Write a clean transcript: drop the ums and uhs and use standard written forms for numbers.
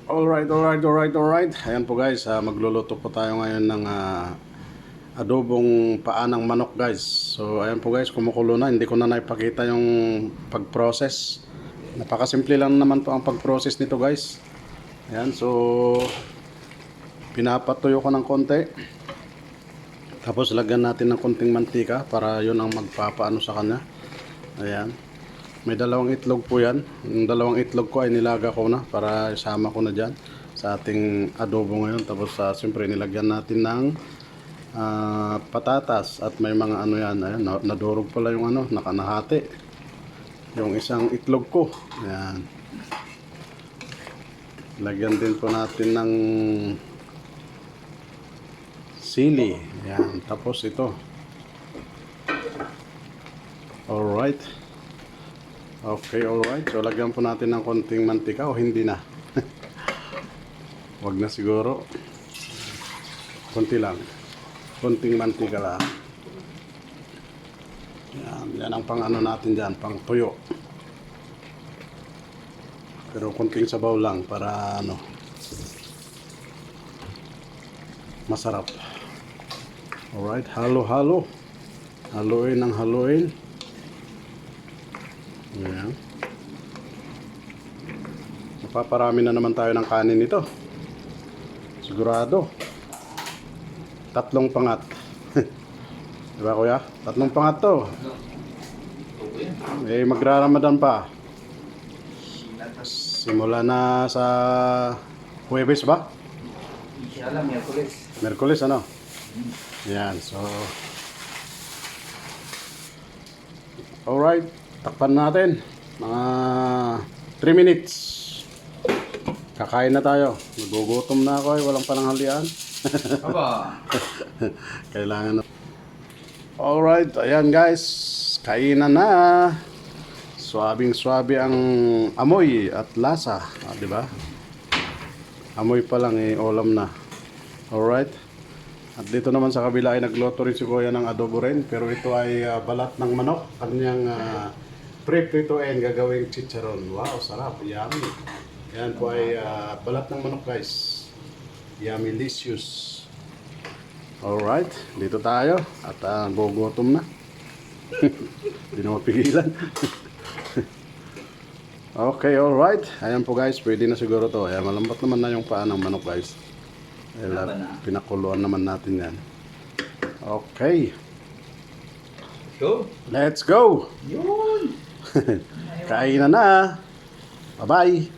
Alright. Ayan po guys, magluluto po tayo ngayon ng adobong paa ng manok guys. So ayan po guys, kumukulo na. Hindi ko na naipakita yung pag-process. Napakasimple lang naman po ang pag-process nito guys. Ayan, so pinapatuyo ko ng konti. Tapos lagyan natin ng konting mantika para yun ang magpapaano sa kanya. Ayan. May dalawang itlog po yan. Yung dalawang itlog ko ay nilaga ko na para isama ko na dyan sa ating adobo ngayon. Tapos siyempre nilagyan natin ng patatas at may mga ano yan. Ayan, nadurog pala yung ano, nakanahati. Yung isang itlog ko. Ayan. Lagyan din po natin ng sili. Ayan. Tapos ito. Alright. Okay, alright. So, lagyan po natin ng konting mantika o hindi na. Wag na siguro. Konti lang. Konting mantika lang. Yan ang pang ano natin dyan, pang tuyo. Pero konting sabaw lang para ano, masarap. Alright, halo-halo. Haluin ng haluin. Ayan. Mapaparami na naman tayo ng kanin nito. Sigurado. 3 pangat. Diba kuya? 3 pangat to. Eh magraramadan pa. Simula na sa Huwebes ba? Inshallah, Miyerkules. Merkules ano? Yan, so alright. Takpan natin mga 3 minutes. Kakain na tayo. Nagugutom na ako, walang pananghalian. Aba. Kailangan na. Alright, ayan guys. Kainan na. Swabing-swabe ang amoy at lasa, di ba? Amoy pa lang ulam na. Alright. At dito naman sa kabila ay nagluto rin si Kuya ng adobo rin, pero ito ay balat ng manok. Kanyang prepituin gagawing chicharon. Wow, sarap. Yummy. Yan po ay balat ng manok guys. Yummy-licious. Alright, dito tayo. At gugutom na. Hindi na mapigilan. Okay, alright. Ayan po guys, pwede na siguro to. Ayan, malambot naman na yung paa ng manok guys. Pinakuluan naman natin yan. Okay. Go. Let's go! Yun. Kainan na! Bye-bye!